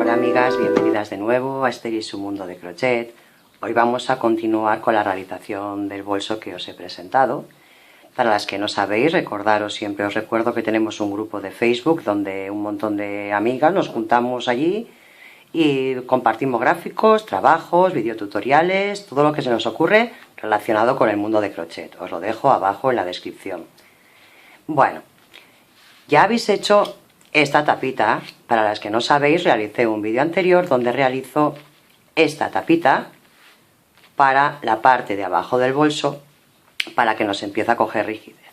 Hola amigas, bienvenidas de nuevo a Esther y su mundo de crochet. Hoy vamos a continuar con la realización del bolso que os he presentado. Para las que no sabéis, recordaros, siempre os recuerdo que tenemos un grupo de Facebook donde un montón de amigas nos juntamos allí y compartimos gráficos, trabajos, videotutoriales, todo lo que se nos ocurre relacionado con el mundo de crochet. Os lo dejo abajo en la descripción. Bueno, ya habéis hecho esta tapita. Para las que no sabéis, realicé un vídeo anterior donde realizo esta tapita para la parte de abajo del bolso para que nos empiece a coger rigidez.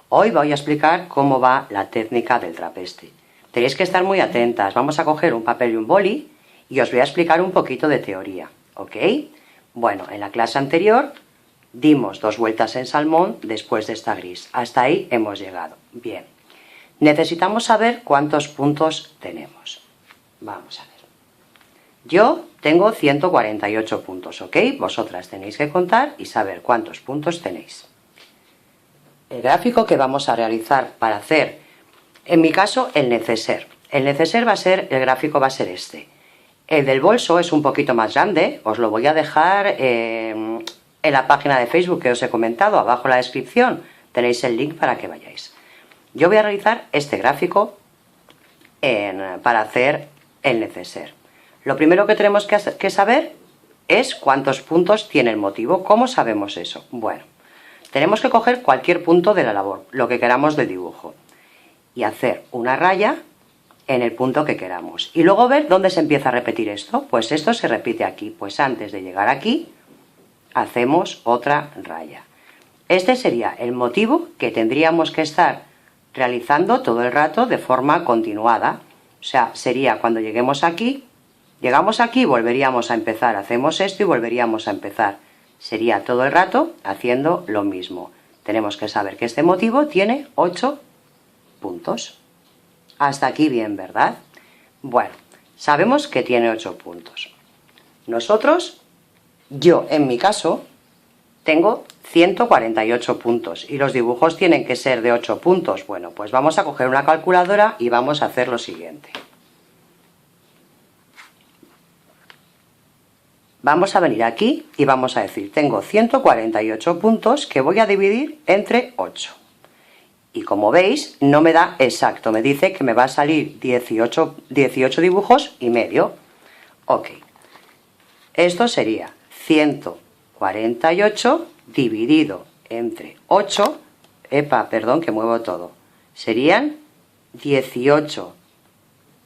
Hoy voy a explicar cómo va la técnica del trapeste. Tenéis que estar muy atentas. Vamos a coger un papel y un boli y os voy a explicar un poquito de teoría, ¿ok? Bueno, en la clase anterior dimos 2 vueltas en salmón después de esta gris. Hasta ahí hemos llegado. Bien. Necesitamos saber cuántos puntos tenemos. Vamos a ver. Yo tengo 148 puntos, ¿ok? Vosotras tenéis que contar y saber cuántos puntos tenéis. El gráfico que vamos a realizar para hacer, en mi caso, el neceser. El neceser va a ser, el gráfico va a ser este. El del bolso es un poquito más grande, os lo voy a dejar en la página de Facebook que os he comentado, abajo en la descripción tenéis el link para que vayáis. Yo voy a realizar este gráfico para hacer el neceser. Lo primero que tenemos que saber es cuántos puntos tiene el motivo. ¿Cómo sabemos eso? Bueno, tenemos que coger cualquier punto de la labor, lo que queramos de dibujo, y hacer una raya en el punto que queramos. Y luego ver dónde se empieza a repetir esto. Pues esto se repite aquí. Pues antes de llegar aquí, hacemos otra raya. Este sería el motivo que tendríamos que estar realizando todo el rato de forma continuada. O sea, sería cuando lleguemos aquí, volveríamos a empezar, hacemos esto y volveríamos a empezar. Sería todo el rato haciendo lo mismo. Tenemos que saber que este motivo tiene 8 puntos. Hasta aquí bien, ¿verdad? Bueno, sabemos que tiene 8 puntos. Yo en mi caso, tengo 148 puntos y los dibujos tienen que ser de 8 puntos. Bueno, pues vamos a coger una calculadora y vamos a hacer lo siguiente. Vamos a venir aquí y vamos a decir, tengo 148 puntos que voy a dividir entre 8. Y como veis, no me da exacto, me dice que me va a salir 18 dibujos y medio. Ok, esto sería 148 dividido entre 8, perdón que muevo todo, serían 18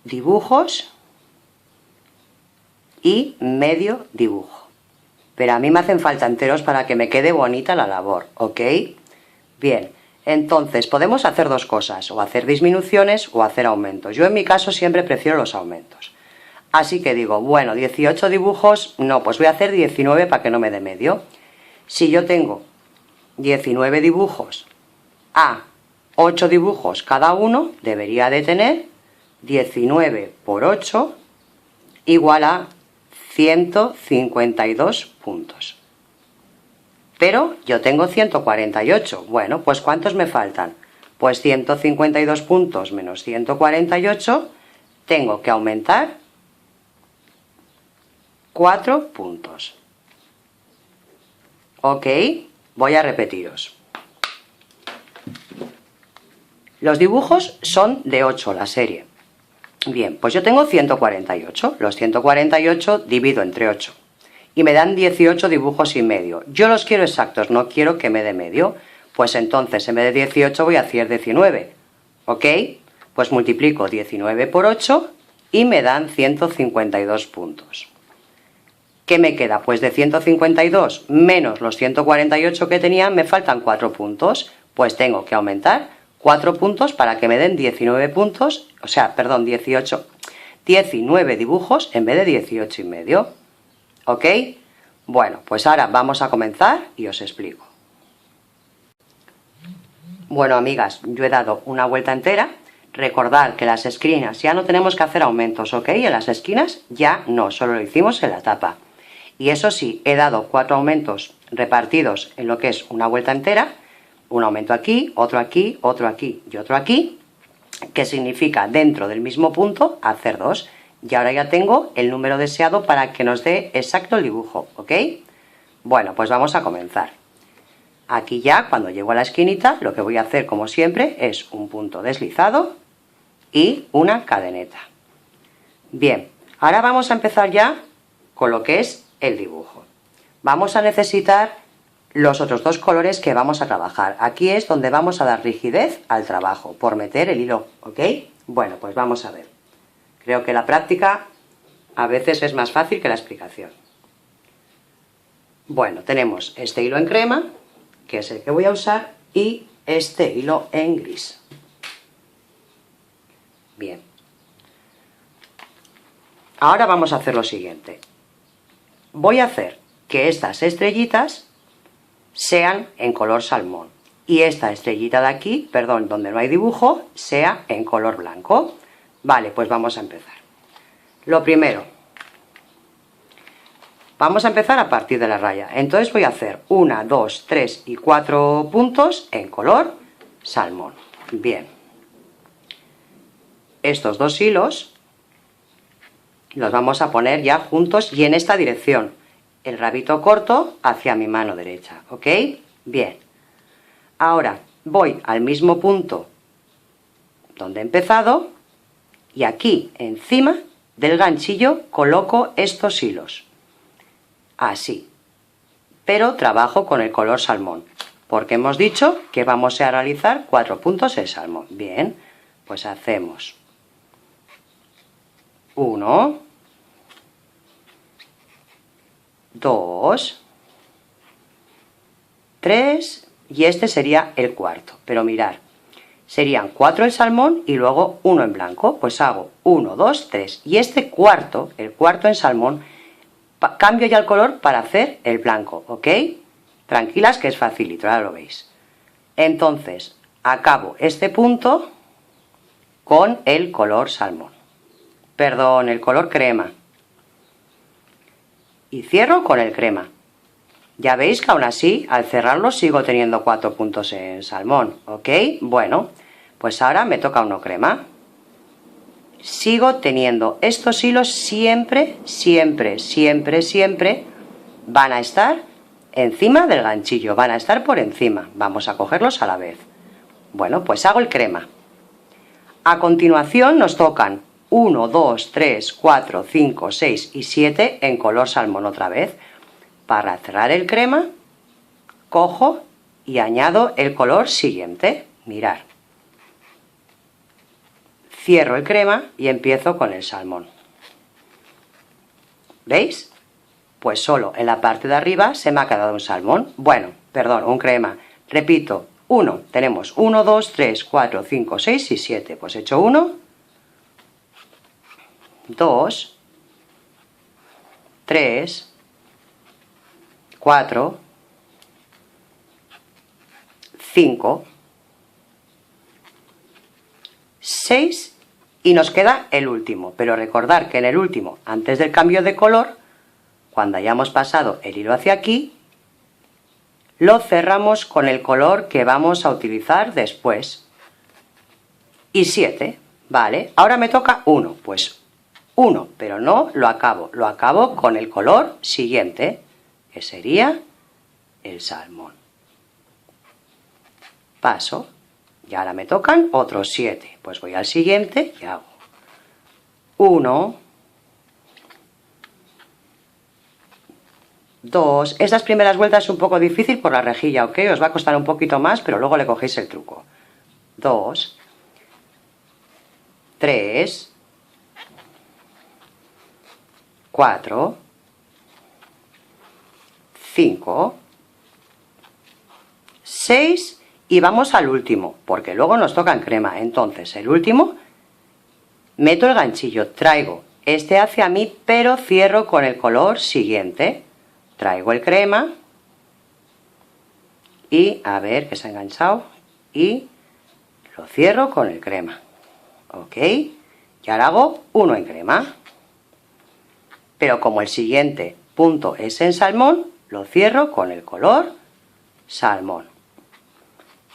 dibujos y medio dibujo. Pero a mí me hacen falta enteros para que me quede bonita la labor, ¿ok? Bien, entonces podemos hacer dos cosas, o hacer disminuciones o hacer aumentos. Yo en mi caso siempre prefiero los aumentos. Así que digo, bueno, 18 dibujos, no, pues voy a hacer 19 para que no me dé medio. Si yo tengo 19 dibujos a 8 dibujos cada uno, debería de tener 19 por 8 igual a 152 puntos. Pero yo tengo 148. Bueno, pues ¿cuántos me faltan? Pues 152 puntos menos 148, tengo que aumentar 4 puntos. Ok, voy a repetiros. Los dibujos son de 8 la serie. Bien, pues yo tengo 148. Los 148 divido entre 8. Y me dan 18 dibujos y medio. Yo los quiero exactos, no quiero que me dé medio. Pues entonces en vez de 18 voy a hacer 19. ¿Ok? Pues multiplico 19 por 8 y me dan 152 puntos. ¿Qué me queda? Pues de 152 menos los 148 que tenía, me faltan 4 puntos. Pues tengo que aumentar 4 puntos para que me den 19 puntos, o sea, perdón, 19 dibujos en vez de 18 y medio. ¿Ok? Bueno, pues ahora vamos a comenzar y os explico. Bueno, amigas, yo he dado una vuelta entera. Recordad que las esquinas ya no tenemos que hacer aumentos, ¿ok? En las esquinas ya no, solo lo hicimos en la tapa. Y eso sí, he dado 4 aumentos repartidos en lo que es una vuelta entera. Un aumento aquí, otro aquí, otro aquí y otro aquí, que significa dentro del mismo punto hacer 2. y ahora ya tengo el número deseado para que nos dé exacto el dibujo, ¿ok? Bueno, pues vamos a comenzar. Aquí ya, cuando llego a la esquinita, lo que voy a hacer, como siempre, es un punto deslizado y una cadeneta. Bien, ahora vamos a empezar ya con lo que es el dibujo. Vamos a necesitar los otros dos colores que vamos a trabajar. Aquí es donde vamos a dar rigidez al trabajo, por meter el hilo, ¿ok? Bueno, pues vamos a ver. Creo que la práctica a veces es más fácil que la explicación. Bueno, tenemos este hilo en crema, que es el que voy a usar, y este hilo en gris. Bien. Ahora vamos a hacer lo siguiente. Voy a hacer que estas estrellitas sean en color salmón y esta estrellita de aquí, perdón, donde no hay dibujo, sea en color blanco. Vale, pues vamos a empezar. Lo primero, vamos a empezar a partir de la raya. Entonces voy a hacer 1, 2, 3 y 4 puntos en color salmón. Bien. Estos dos hilos los vamos a poner ya juntos y en esta dirección. El rabito corto hacia mi mano derecha, ¿ok? Bien. Ahora voy al mismo punto donde he empezado y aquí encima del ganchillo coloco estos hilos. Así. Pero trabajo con el color salmón, porque hemos dicho que vamos a realizar 4 puntos en salmón. Bien, pues hacemos 1, 2, 3 y este sería el cuarto. Pero mirad, serían 4 en salmón y luego 1 en blanco. Pues hago 1, 2, 3 y este cuarto, el cuarto en salmón, cambio ya el color para hacer el blanco, ¿ok? Tranquilas que es facilito, ahora lo veis. Entonces, acabo este punto con el color salmón. Perdón, el color crema. Y cierro con el crema. Ya veis que aún así, al cerrarlo, sigo teniendo 4 puntos en salmón, ¿ok? Bueno, pues ahora me toca uno crema. Sigo teniendo estos hilos siempre, siempre, siempre, siempre van a estar encima del ganchillo, van a estar por encima. Vamos a cogerlos a la vez. Bueno, pues hago el crema. A continuación nos tocan 1, 2, 3, 4, 5, 6 y 7 en color salmón otra vez. Para cerrar el crema, cojo y añado el color siguiente. Mirad. Cierro el crema y empiezo con el salmón. ¿Veis? Pues solo en la parte de arriba se me ha quedado un salmón. Bueno, perdón, un crema. Repito, 1. Tenemos 1, 2, 3, 4, 5, 6 y 7. Pues he hecho 1, 2, 3, 4, 5, 6 y nos queda el último. Pero recordar que en el último, antes del cambio de color, cuando hayamos pasado el hilo hacia aquí, lo cerramos con el color que vamos a utilizar después. Y 7, ¿vale? Ahora me toca 1, pues 1, pero no lo acabo con el color siguiente, que sería el salmón. Paso, y ahora me tocan otros 7, pues voy al siguiente y hago 1, 2, estas primeras vueltas es un poco difícil por la rejilla, ¿ok? Os va a costar un poquito más, pero luego le cogéis el truco. 2, 3, 4, 5, 6 y vamos al último, porque luego nos toca en crema. Entonces, el último, meto el ganchillo, traigo este hacia mí, pero cierro con el color siguiente. Traigo el crema y, a ver que se ha enganchado, y lo cierro con el crema. ¿Ok? Y ahora hago 1 en crema. Pero como el siguiente punto es en salmón, lo cierro con el color salmón.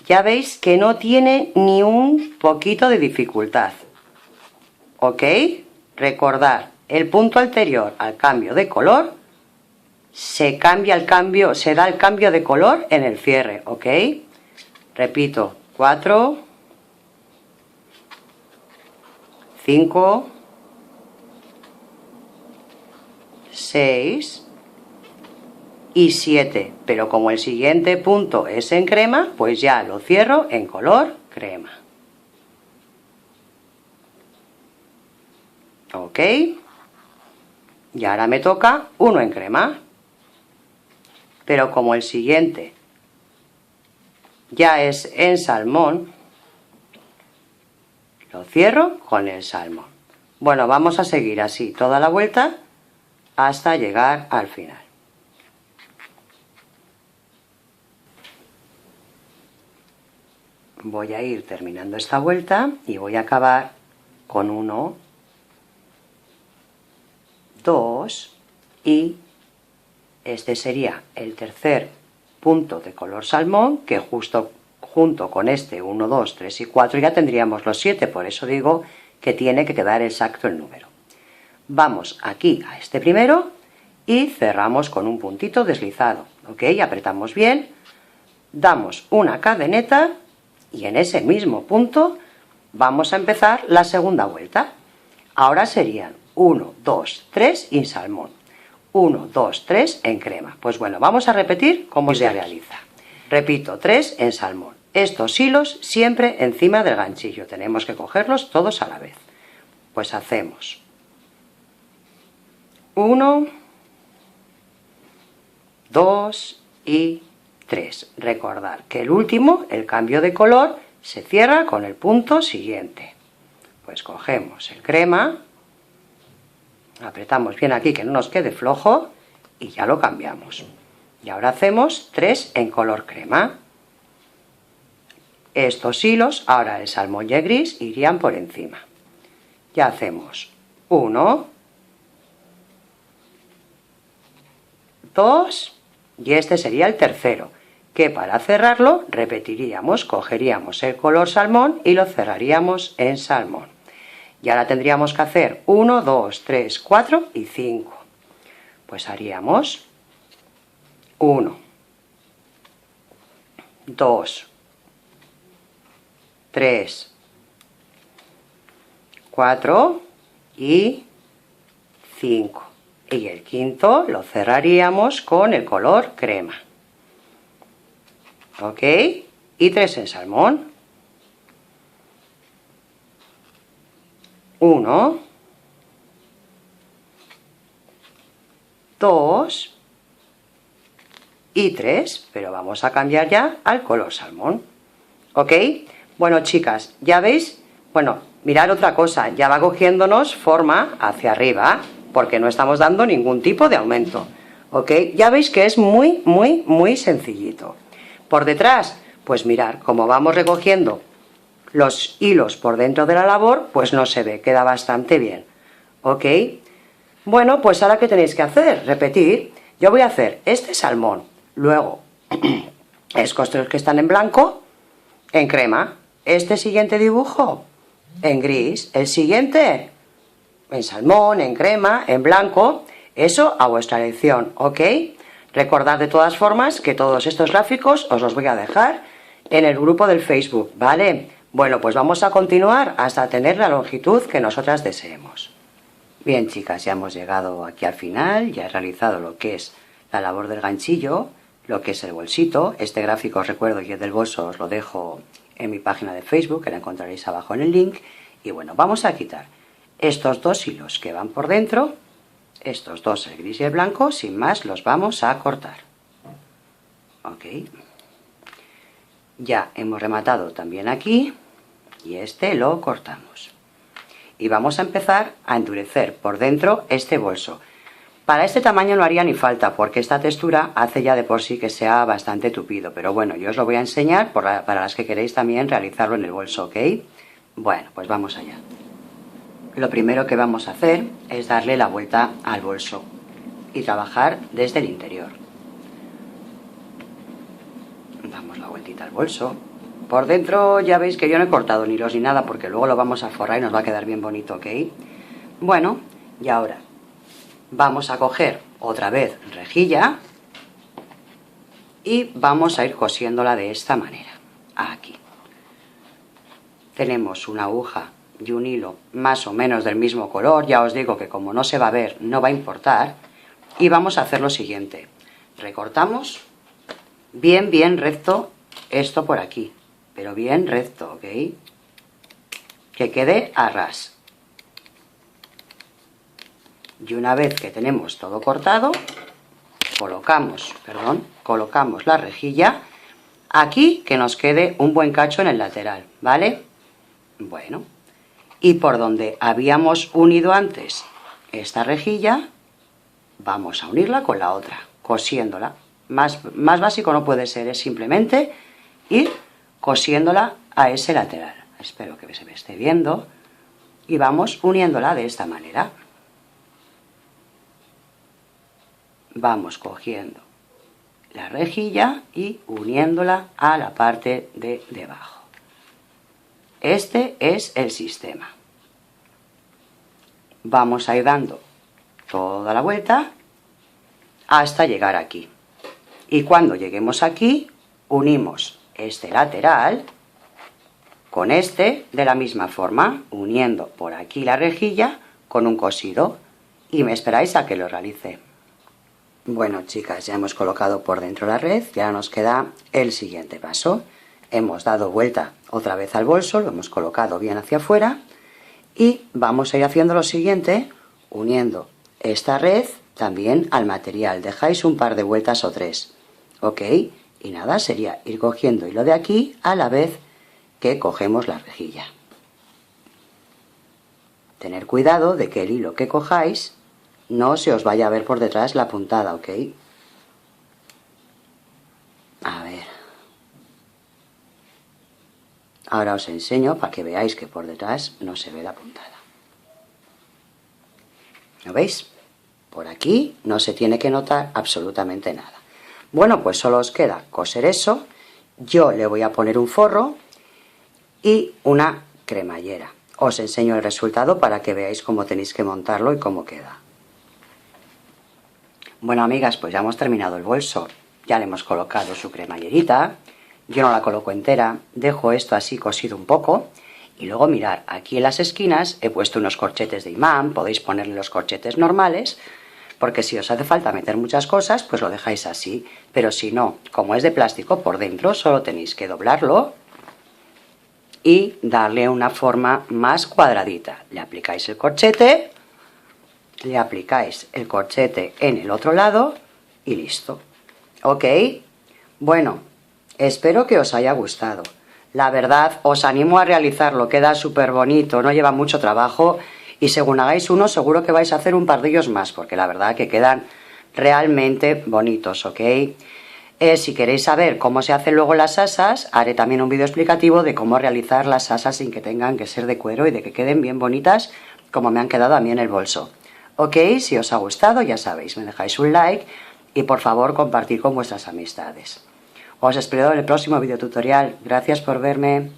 Ya veis que no tiene ni un poquito de dificultad. ¿Ok? Recordar, el punto anterior al cambio de color se da el cambio de color en el cierre, ¿ok? Repito, 4, 5, 6 y 7, pero como el siguiente punto es en crema, pues ya lo cierro en color crema. ¿Ok? Y ahora me toca uno en crema, pero como el siguiente ya es en salmón, lo cierro con el salmón. Bueno, vamos a seguir así toda la vuelta hasta llegar al final. Voy a ir terminando esta vuelta y voy a acabar con 1, 2 y este sería el tercer punto de color salmón, que justo junto con este 1, 2, 3 y 4 ya tendríamos los 7, por eso digo que tiene que quedar exacto el número. Vamos aquí a este primero y cerramos con un puntito deslizado, ¿ok? Apretamos bien, damos una cadeneta y en ese mismo punto vamos a empezar la segunda vuelta. Ahora serían 1, 2, 3 y salmón. 1, 2, 3 en crema. Pues bueno, vamos a repetir cómo se realiza. Repito, 3 en salmón. Estos hilos siempre encima del ganchillo. Tenemos que cogerlos todos a la vez. Pues hacemos 1, 2 y 3. Recordad que el último, el cambio de color, se cierra con el punto siguiente. Pues cogemos el crema, apretamos bien aquí que no nos quede flojo y ya lo cambiamos. Y ahora hacemos 3 en color crema. Estos hilos, ahora el salmón y el gris, irían por encima. Ya hacemos 1, 2 y este sería el tercero, que para cerrarlo repetiríamos, cogeríamos el color salmón y lo cerraríamos en salmón. Y ahora tendríamos que hacer 1, 2, 3, 4 y 5. Pues haríamos 1, 2, 3, 4 y 5. Y el quinto lo cerraríamos con el color crema. ¿Ok? Y 3 en salmón. 1, 2 y 3, pero vamos a cambiar ya al color salmón. ¿Ok? Bueno, chicas, ya veis, bueno, mirad otra cosa, ya va cogiéndonos forma hacia arriba, porque no estamos dando ningún tipo de aumento. ¿Ok? Ya veis que es muy, muy, muy sencillito. Por detrás, pues mirad, como vamos recogiendo los hilos por dentro de la labor, pues no se ve, queda bastante bien. ¿Ok? Bueno, pues ahora ¿qué tenéis que hacer? Repetir. Yo voy a hacer este salmón, luego estos que están en blanco, en crema, este siguiente dibujo en gris, el siguiente en salmón, en crema, en blanco, eso a vuestra elección, ¿ok? Recordad de todas formas que todos estos gráficos os los voy a dejar en el grupo del Facebook, ¿vale? Bueno, pues vamos a continuar hasta tener la longitud que nosotras deseemos. Bien, chicas, ya hemos llegado aquí al final, ya he realizado lo que es la labor del ganchillo, lo que es el bolsito. Este gráfico os recuerdo que es del bolso, os lo dejo en mi página de Facebook, que la encontraréis abajo en el link. Y bueno, vamos a quitar estos dos hilos que van por dentro, estos dos, el gris y el blanco, sin más los vamos a cortar. Ok. Ya hemos rematado también aquí y este lo cortamos. Y vamos a empezar a endurecer por dentro este bolso. Para este tamaño no haría ni falta porque esta textura hace ya de por sí que sea bastante tupido, pero bueno, yo os lo voy a enseñar para las que queréis también realizarlo en el bolso, ¿ok? Bueno, pues vamos allá. Lo primero que vamos a hacer es darle la vuelta al bolso y trabajar desde el interior. Damos la vueltita al bolso. Por dentro ya veis que yo no he cortado ni hilos ni nada porque luego lo vamos a forrar y nos va a quedar bien bonito, ¿ok? Bueno, y ahora vamos a coger otra vez rejilla y vamos a ir cosiéndola de esta manera. Aquí tenemos una aguja y un hilo más o menos del mismo color. Ya os digo que como no se va a ver, no va a importar. Y vamos a hacer lo siguiente. Recortamos bien recto esto por aquí, pero bien recto, ¿ok? Que quede a ras. Y una vez que tenemos todo cortado, colocamos la rejilla aquí, que nos quede un buen cacho en el lateral, ¿vale? Bueno, y por donde habíamos unido antes esta rejilla, vamos a unirla con la otra, cosiéndola. Más básico no puede ser, es simplemente ir cosiéndola a ese lateral. Espero que se me esté viendo. Y vamos uniéndola de esta manera. Vamos cogiendo la rejilla y uniéndola a la parte de debajo. Este es el sistema. Vamos a ir dando toda la vuelta hasta llegar aquí. Y cuando lleguemos aquí, unimos este lateral con este de la misma forma, uniendo por aquí la rejilla con un cosido. Y me esperáis a que lo realice. Bueno, chicas, ya hemos colocado por dentro la red y ahora nos queda el siguiente paso. Hemos dado vuelta otra vez al bolso, lo hemos colocado bien hacia afuera y vamos a ir haciendo lo siguiente, uniendo esta red también al material. Dejáis un par de vueltas o tres, ¿ok? Y nada, sería ir cogiendo hilo de aquí a la vez que cogemos la rejilla. Tener cuidado de que el hilo que cojáis no se os vaya a ver por detrás la puntada, ¿ok? A ver. Ahora os enseño para que veáis que por detrás no se ve la puntada. ¿Lo veis? Por aquí no se tiene que notar absolutamente nada. Bueno, pues solo os queda coser eso. Yo le voy a poner un forro y una cremallera. Os enseño el resultado para que veáis cómo tenéis que montarlo y cómo queda. Bueno, amigas, pues ya hemos terminado el bolso. Ya le hemos colocado su cremallerita. Yo no la coloco entera, dejo esto así cosido un poco. Y luego mirad, aquí en las esquinas he puesto unos corchetes de imán. Podéis ponerle los corchetes normales, porque si os hace falta meter muchas cosas, pues lo dejáis así. Pero si no, como es de plástico por dentro, solo tenéis que doblarlo y darle una forma más cuadradita. Le aplicáis el corchete, le aplicáis el corchete en el otro lado y listo. ¿Ok? Bueno, espero que os haya gustado. La verdad, os animo a realizarlo, queda súper bonito, no lleva mucho trabajo y según hagáis uno seguro que vais a hacer un par de ellos más, porque la verdad que quedan realmente bonitos, ¿ok? Si queréis saber cómo se hacen luego las asas, haré también un vídeo explicativo de cómo realizar las asas sin que tengan que ser de cuero y de que queden bien bonitas como me han quedado a mí en el bolso. Ok, si os ha gustado, ya sabéis, me dejáis un like y por favor compartir con vuestras amistades. Os espero en el próximo video tutorial. Gracias por verme.